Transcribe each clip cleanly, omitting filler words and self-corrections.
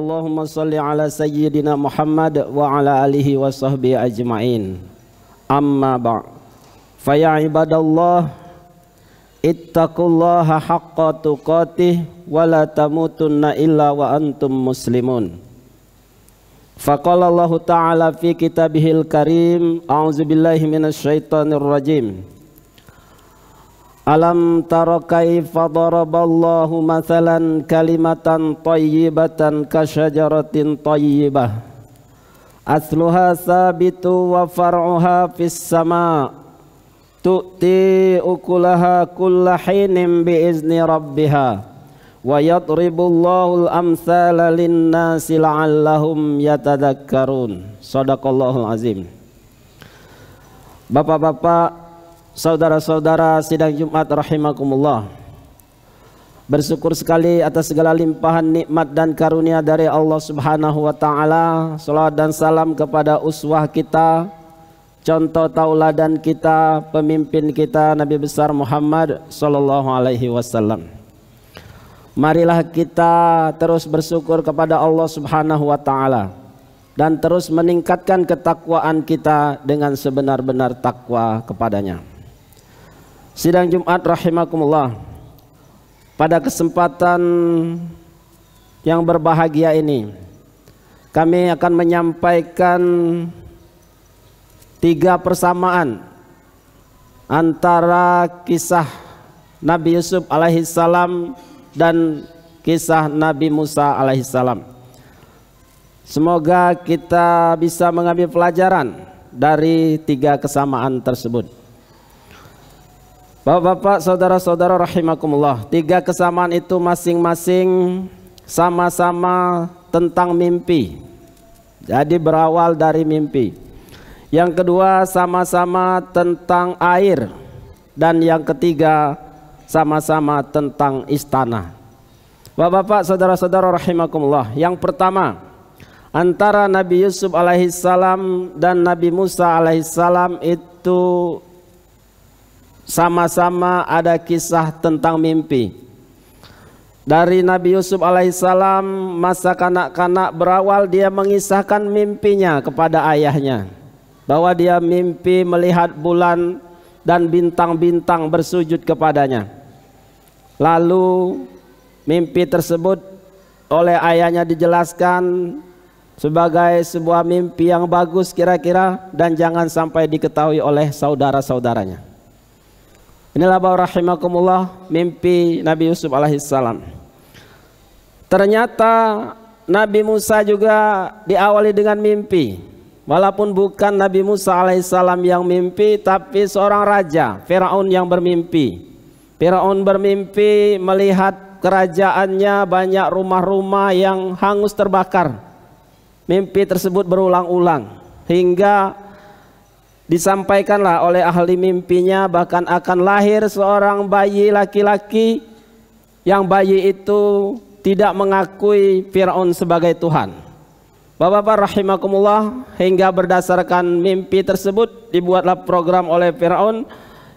Allahumma salli ala sayyidina Muhammad wa ala alihi wa sahbihi ajma'in. Amma ba' Faya ibadallah, ittaqullaha haqqa tuqatih wa la tamutunna illa wa antum muslimun. Faqala Allah ta'ala fi kitabihil karim, a'udzu billahi minasyaitonir rajim. Alam tara kaifa daraballahu mathalan kalimatan thayyibatan kasyajaratin thayyibah asluha sabitu wa far'uha fis sama' tu'ti ukulaha kulla hinin biizni rabbiha wa yadribullahu al-amthala lin-nasi la'allahum yatadakkarun. Shadaqallahul azim. Bapak-bapak, saudara-saudara sidang Jumat rahimakumullah, bersyukur sekali atas segala limpahan nikmat dan karunia dari Allah Subhanahu wa taala. Salawat dan salam kepada uswah kita, contoh tauladan kita, pemimpin kita, Nabi besar Muhammad sallallahu alaihi wasallam. Marilah kita terus bersyukur kepada Allah Subhanahu wa taala dan terus meningkatkan ketakwaan kita dengan sebenar-benar takwa kepadanya. Sidang Jumat rahimakumullah, pada kesempatan yang berbahagia ini kami akan menyampaikan 3 persamaan antara kisah Nabi Yusuf alaihissalam dan kisah Nabi Musa alaihissalam. Semoga kita bisa mengambil pelajaran dari 3 kesamaan tersebut. Bapak-bapak, saudara-saudara rahimakumullah, 3 kesamaan itu masing-masing sama-sama tentang mimpi. Jadi berawal dari mimpi. Yang kedua sama-sama tentang air. Dan yang ketiga sama-sama tentang istana. Bapak-bapak, saudara-saudara rahimakumullah, yang pertama antara Nabi Yusuf alaihissalam dan Nabi Musa alaihissalam itu sama-sama ada kisah tentang mimpi. Dari Nabi Yusuf alaihissalam, masa kanak-kanak berawal dia mengisahkan mimpinya kepada ayahnya, bahwa dia mimpi melihat bulan dan bintang-bintang bersujud kepadanya. Lalu mimpi tersebut oleh ayahnya dijelaskan sebagai sebuah mimpi yang bagus kira-kira dan jangan sampai diketahui oleh saudara-saudaranya. Inilah bahwa rahimakumullah mimpi Nabi Yusuf alaihissalam. Ternyata Nabi Musa juga diawali dengan mimpi. Walaupun bukan Nabi Musa alaihissalam yang mimpi, tapi seorang raja, Firaun, yang bermimpi. Firaun bermimpi melihat kerajaannya banyak rumah-rumah yang hangus terbakar. Mimpi tersebut berulang-ulang hingga disampaikanlah oleh ahli mimpinya bahkan akan lahir seorang bayi laki-laki yang bayi itu tidak mengakui Firaun sebagai Tuhan. Bapak-bapak rahimakumullah, hingga berdasarkan mimpi tersebut dibuatlah program oleh Firaun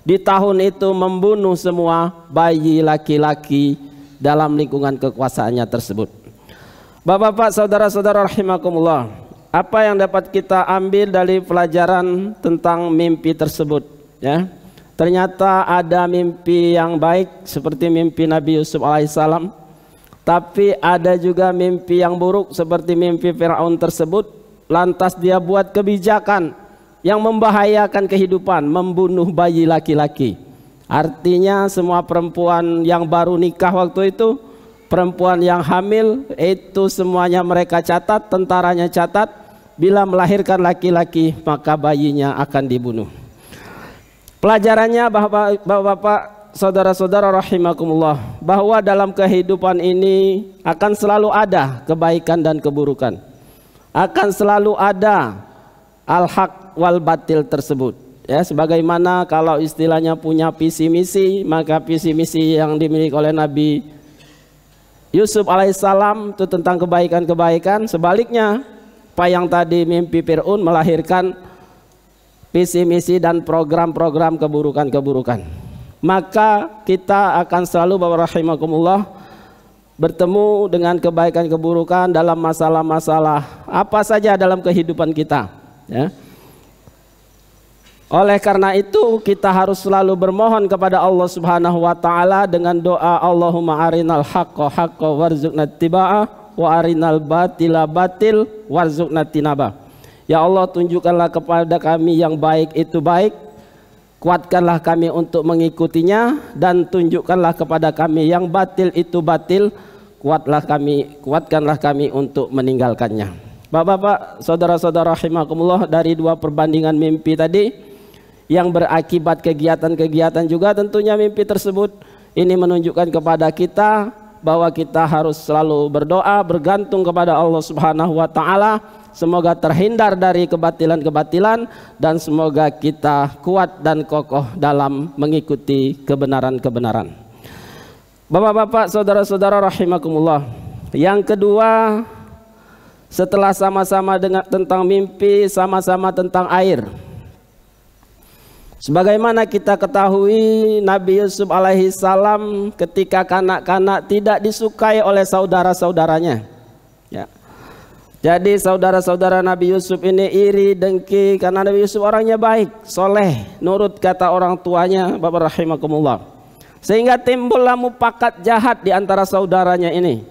di tahun itu membunuh semua bayi laki-laki dalam lingkungan kekuasaannya tersebut. Bapak-bapak, saudara-saudara rahimakumullah, apa yang dapat kita ambil dari pelajaran tentang mimpi tersebut, ya? Ternyata ada mimpi yang baik seperti mimpi Nabi Yusuf alaihissalam, tapi ada juga mimpi yang buruk seperti mimpi Firaun tersebut. Lantas dia buat kebijakan yang membahayakan kehidupan, membunuh bayi laki-laki. Artinya semua perempuan yang baru nikah waktu itu, perempuan yang hamil itu semuanya mereka catat, tentaranya catat, bila melahirkan laki-laki maka bayinya akan dibunuh. Pelajarannya bapak-bapak, saudara-saudara rahimakumullah, bahwa dalam kehidupan ini akan selalu ada kebaikan dan keburukan. Akan selalu ada al-haq wal batil tersebut. Ya, sebagaimana kalau istilahnya punya visi misi, maka visi misi yang dimiliki oleh Nabi Yusuf alaihissalam itu tentang kebaikan-kebaikan. Sebaliknya, apa yang tadi mimpi Fir'aun melahirkan visi misi dan program-program keburukan-keburukan. Maka kita akan selalu, bapak rahimakumullah, bertemu dengan kebaikan keburukan dalam masalah-masalah apa saja dalam kehidupan kita, ya. Oleh karena itu kita harus selalu bermohon kepada Allah Subhanahu wa taala dengan doa Allahumma arinal haqqa haqqa warzuqna ittiba'ah wa arinal batila batil warzuqna tinaba. Ya Allah, tunjukkanlah kepada kami yang baik itu baik, kuatkanlah kami untuk mengikutinya, dan tunjukkanlah kepada kami yang batil itu batil, kuatkanlah kami untuk meninggalkannya. Bapak-bapak, saudara-saudara rahimakumullah, dari dua perbandingan mimpi tadi yang berakibat kegiatan-kegiatan juga tentunya mimpi tersebut ini menunjukkan kepada kita bahwa kita harus selalu berdoa, bergantung kepada Allah Subhanahu wa taala, semoga terhindar dari kebatilan-kebatilan dan semoga kita kuat dan kokoh dalam mengikuti kebenaran-kebenaran. Bapak-bapak, saudara-saudara rahimakumullah, yang kedua, setelah sama-sama dengan tentang mimpi, sama-sama tentang air. Sebagaimana kita ketahui, Nabi Yusuf alaihi salam ketika kanak-kanak tidak disukai oleh saudara-saudaranya, ya. Jadi saudara-saudara Nabi Yusuf ini iri, dengki, karena Nabi Yusuf orangnya baik, soleh, nurut kata orang tuanya, Bapak rahimakumullah. Sehingga timbullah mufakat jahat di antara saudaranya ini.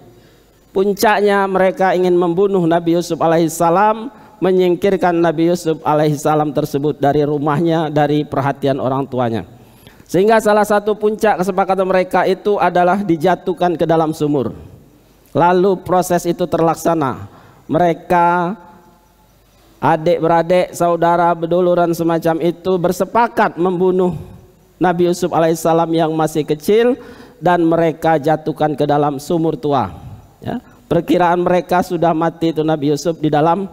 Puncaknya mereka ingin membunuh Nabi Yusuf alaihi salam, menyingkirkan Nabi Yusuf alaihissalam tersebut dari rumahnya, dari perhatian orang tuanya. Sehingga salah satu puncak kesepakatan mereka itu adalah dijatuhkan ke dalam sumur. Lalu proses itu terlaksana. Mereka adik-beradik, saudara, beduluran semacam itu bersepakat membunuh Nabi Yusuf alaihissalam yang masih kecil dan mereka jatuhkan ke dalam sumur tua, ya. Perkiraan mereka sudah mati itu Nabi Yusuf di dalam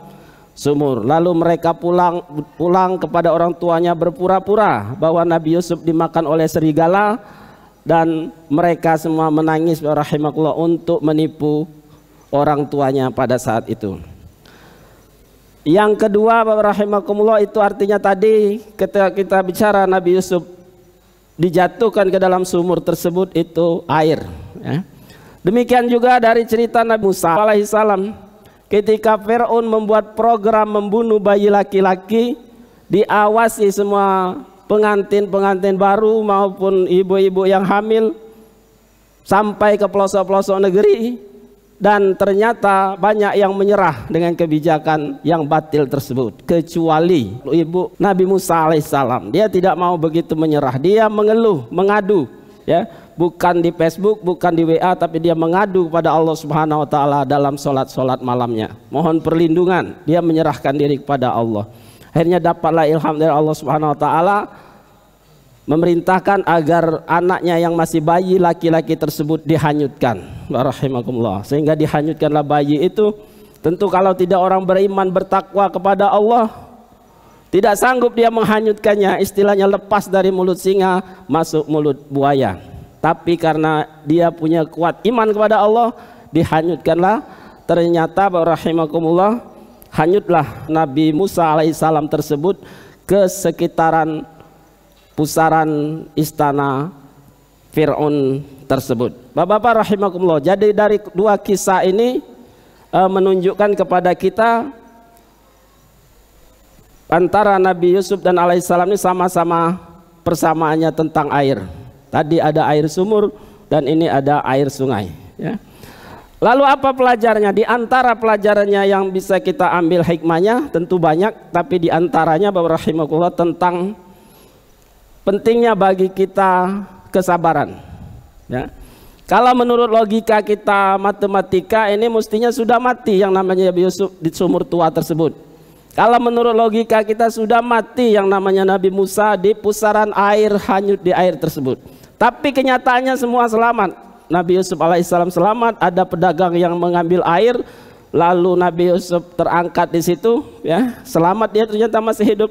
sumur. Lalu mereka pulang kepada orang tuanya berpura-pura bahwa Nabi Yusuf dimakan oleh serigala, dan mereka semua menangis rahimakumullah untuk menipu orang tuanya pada saat itu. Yang kedua, rahimakumullah, itu artinya tadi ketika kita bicara Nabi Yusuf dijatuhkan ke dalam sumur tersebut itu air, ya. Demikian juga dari cerita Nabi Musa alaihissalam ketika Fir'aun membuat program membunuh bayi laki-laki, diawasi semua pengantin-pengantin baru maupun ibu-ibu yang hamil sampai ke pelosok-pelosok negeri, dan ternyata banyak yang menyerah dengan kebijakan yang batil tersebut kecuali ibu Nabi Musa alaihissalam. Dia tidak mau begitu menyerah, dia mengeluh, mengadu, ya. Bukan di Facebook, bukan di WA, tapi dia mengadu kepada Allah Subhanahu wa taala dalam solat malamnya. Mohon perlindungan, dia menyerahkan diri kepada Allah. Akhirnya dapatlah ilham dari Allah Subhanahu wa taala memerintahkan agar anaknya yang masih bayi laki-laki tersebut dihanyutkan. Rahimakumullah. Sehingga dihanyutkanlah bayi itu. Tentu kalau tidak orang beriman bertakwa kepada Allah, tidak sanggup dia menghanyutkannya, istilahnya lepas dari mulut singa masuk mulut buaya. Tapi karena dia punya kuat iman kepada Allah, dihanyutkanlah. Ternyata rahimakumullah, hanyutlah Nabi Musa alaihissalam tersebut ke sekitaran pusaran istana Fir'aun tersebut. Bapak-bapak rahimakumullah, jadi dari dua kisah ini menunjukkan kepada kita antara Nabi Yusuf dan alaihissalam ini sama-sama persamaannya tentang air. Tadi ada air sumur dan ini ada air sungai, ya. Lalu apa pelajarannya? Di antara pelajarannya yang bisa kita ambil hikmahnya tentu banyak, tapi di antaranya Bapak rahimakumullah tentang pentingnya bagi kita kesabaran, ya. Kalau menurut logika kita matematika ini mestinya sudah mati yang namanya Nabi Yusuf di sumur tua tersebut. Kalau menurut logika kita sudah mati yang namanya Nabi Musa di pusaran air, hanyut di air tersebut. Tapi kenyataannya semua selamat. Nabi Yusuf alaihissalam selamat, ada pedagang yang mengambil air, lalu Nabi Yusuf terangkat di situ, ya, selamat, dia ternyata masih hidup.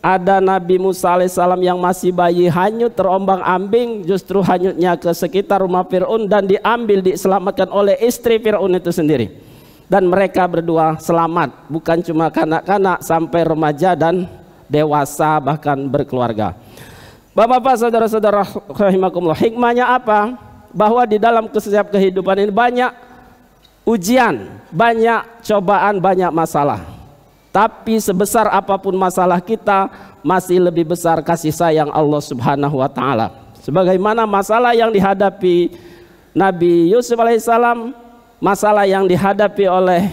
Ada Nabi Musa alaihissalam yang masih bayi hanyut, terombang-ambing, justru hanyutnya ke sekitar rumah Fir'aun dan diambil, diselamatkan oleh istri Fir'aun itu sendiri. Dan mereka berdua selamat, bukan cuma kanak-kanak, sampai remaja dan dewasa bahkan berkeluarga. Bapak-bapak, saudara-saudara rahimakumullah, hikmahnya apa? bahwa di dalam setiap kehidupan ini banyak ujian, banyak cobaan, banyak masalah. Tapi sebesar apapun masalah kita, masih lebih besar kasih sayang Allah Subhanahu wa taala. Sebagaimana masalah yang dihadapi Nabi Yusuf alaihissalam, masalah yang dihadapi oleh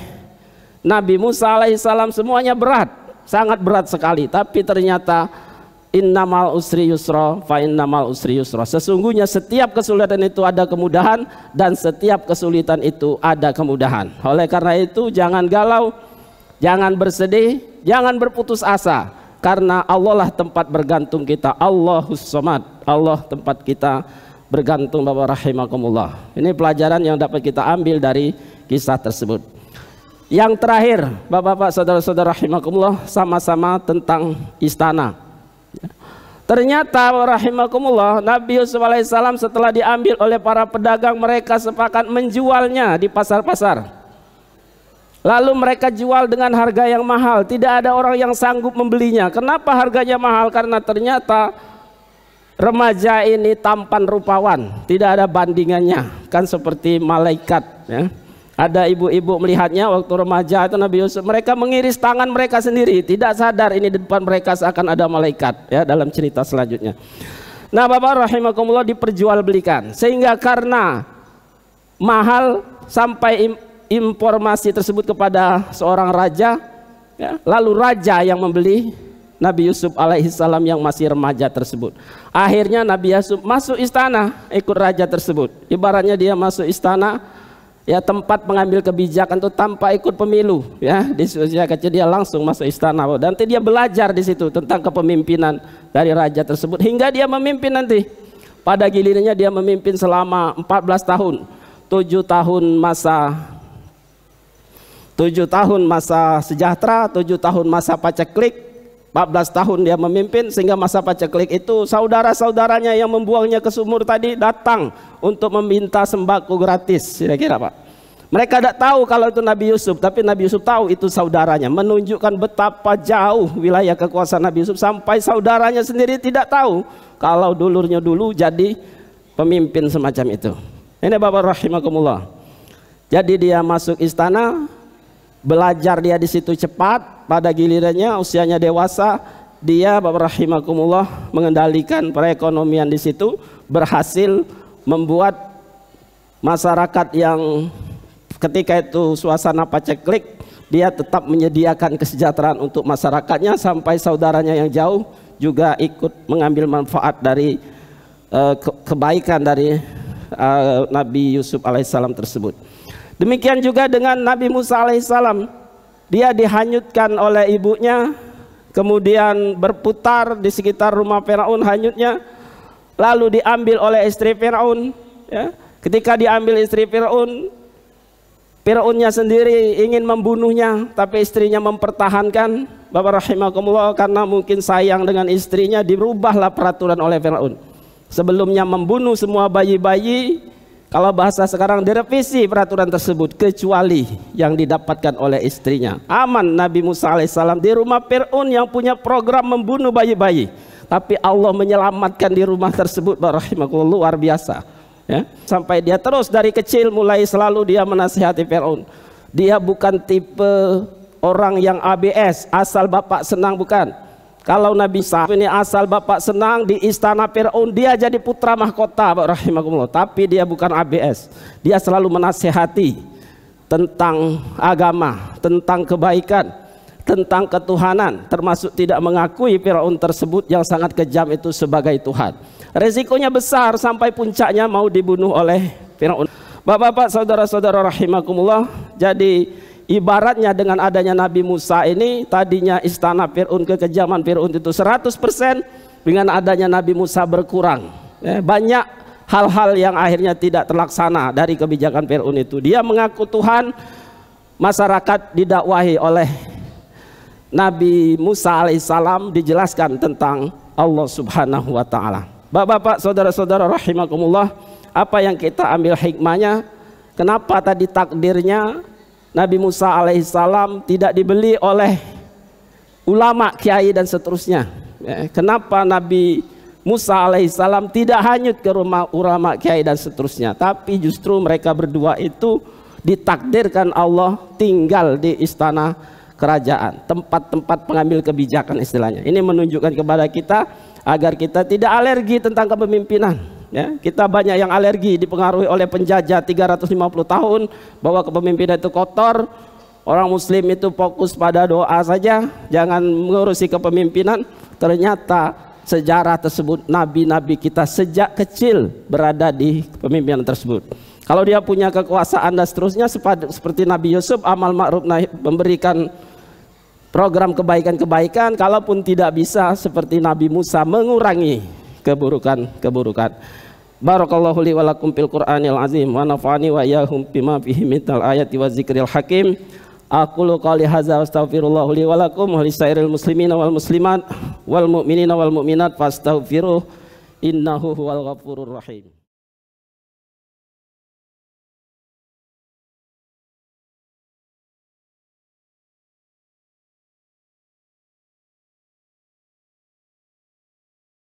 Nabi Musa alaihissalam, semuanya berat, sangat berat sekali. Tapi ternyata innamal usri yusra fa innamal usri yusra. Sesungguhnya setiap kesulitan itu ada kemudahan, dan setiap kesulitan itu ada kemudahan. Oleh karena itu jangan galau, jangan bersedih, jangan berputus asa, karena Allah lah tempat bergantung kita. Allahus Samad, Allah tempat kita bergantung. Bapak rahimakumullah. Ini pelajaran yang dapat kita ambil dari kisah tersebut. Yang terakhir, Bapak-bapak, saudara-saudara rahimakumullah, sama-sama tentang istana. Ternyata rahimakumullah, Nabi Yusuf alaihissalam setelah diambil oleh para pedagang, mereka sepakat menjualnya di pasar-pasar. Lalu mereka jual dengan harga yang mahal, tidak ada orang yang sanggup membelinya. Kenapa harganya mahal? Karena ternyata remaja ini tampan rupawan, tidak ada bandingannya, kan seperti malaikat ya. Ada ibu-ibu melihatnya waktu remaja itu Nabi Yusuf, mereka mengiris tangan mereka sendiri, tidak sadar ini di depan mereka seakan ada malaikat ya, dalam cerita selanjutnya. Nah Bapak rahimakumullah, diperjualbelikan, sehingga karena mahal sampai informasi tersebut kepada seorang raja ya, lalu raja yang membeli Nabi Yusuf alaihissalam yang masih remaja tersebut. Akhirnya Nabi Yusuf masuk istana ikut raja tersebut. Ibaratnya dia masuk istana ya, tempat pengambil kebijakan itu tanpa ikut pemilu ya. Di usia kecil dia langsung masuk istana, dan nanti dia belajar di situ tentang kepemimpinan dari raja tersebut hingga dia memimpin. Nanti pada gilirannya dia memimpin selama 14 tahun. 7 tahun masa sejahtera, 7 tahun masa paceklik, 14 tahun dia memimpin, sehingga masa paceklik itu saudara-saudaranya yang membuangnya ke sumur tadi datang untuk meminta sembako gratis, kira-kira Pak. Mereka tidak tahu kalau itu Nabi Yusuf, tapi Nabi Yusuf tahu itu saudaranya, menunjukkan betapa jauh wilayah kekuasaan Nabi Yusuf sampai saudaranya sendiri tidak tahu kalau dulurnya dulu jadi pemimpin semacam itu. Ini Bapak rahimakumullah. Jadi dia masuk istana, belajar dia di situ cepat, pada gilirannya usianya dewasa, dia Bapak rahimakumullah mengendalikan perekonomian di situ, berhasil membuat masyarakat yang ketika itu suasana paceklik, dia tetap menyediakan kesejahteraan untuk masyarakatnya, sampai saudaranya yang jauh juga ikut mengambil manfaat dari kebaikan dari Nabi Yusuf alaihissalam tersebut. Demikian juga dengan Nabi Musa alaihissalam, dia dihanyutkan oleh ibunya, kemudian berputar di sekitar rumah Firaun hanyutnya, lalu diambil oleh istri Firaun ya. Ketika diambil istri Firaun, Firaunnya sendiri ingin membunuhnya, tapi istrinya mempertahankan. Bapak rahimakumullah, karena mungkin sayang dengan istrinya, dirubahlah peraturan oleh Firaun. Sebelumnya membunuh semua bayi-bayi, kalau bahasa sekarang direvisi peraturan tersebut, kecuali yang didapatkan oleh istrinya. Aman Nabi Musa alaihissalam di rumah Fir'aun yang punya program membunuh bayi-bayi, tapi Allah menyelamatkan di rumah tersebut. Barakallahu, luar biasa ya. Sampai dia terus dari kecil mulai selalu dia menasihati Fir'aun. Dia bukan tipe orang yang ABS, asal bapak senang, bukan. Kalau Nabi Musa ini asal bapak senang di istana Fir'aun, dia jadi putra mahkota, rahimakumullah. Tapi dia bukan ABS. Dia selalu menasihati tentang agama, tentang kebaikan, tentang ketuhanan, termasuk tidak mengakui Fir'aun tersebut yang sangat kejam itu sebagai Tuhan. Resikonya besar sampai puncaknya mau dibunuh oleh Fir'aun. Bapak-bapak, saudara-saudara rahimakumullah, jadi ibaratnya dengan adanya Nabi Musa ini, tadinya istana Fir'aun, kekejaman Fir'aun itu 100%, dengan adanya Nabi Musa berkurang ya. Banyak hal-hal yang akhirnya tidak terlaksana dari kebijakan Fir'aun itu. Dia mengaku Tuhan, masyarakat didakwahi oleh Nabi Musa alaihissalam, dijelaskan tentang Allah subhanahu wa ta'ala. Bapak-bapak, saudara-saudara rahimakumullah, apa yang kita ambil hikmahnya? Kenapa tadi takdirnya Nabi Musa alaihissalam tidak dibeli oleh ulama, kiai dan seterusnya ya. Kenapa Nabi Musa alaihissalam tidak hanyut ke rumah ulama kiai dan seterusnya, tapi justru mereka berdua itu ditakdirkan Allah tinggal di istana kerajaan, tempat-tempat pengambil kebijakan istilahnya. Ini menunjukkan kepada kita agar kita tidak alergi tentang kepemimpinan. Ya, kita banyak yang alergi, dipengaruhi oleh penjajah 350 tahun bahwa kepemimpinan itu kotor. Orang muslim itu fokus pada doa saja, jangan mengurusi kepemimpinan. Ternyata sejarah tersebut nabi-nabi kita sejak kecil berada di kepemimpinan tersebut. Kalau dia punya kekuasaan dan seterusnya, seperti Nabi Yusuf, amal ma'ruf memberikan program kebaikan-kebaikan. Kalaupun tidak bisa, seperti Nabi Musa, mengurangi keburukan-keburukan. Barakallahu li wa lakum fil Qur'anil azim wa nafa'ani wa iyyahum bima fihi minal ayati wa zikril hakim. Aqulu qali hadza astaghfirullahu li wa lakum wa lisairil muslimina wal muslimat wal mu'minina wal mu'minat fastaghfiruh innahu huwal ghafurur rahim.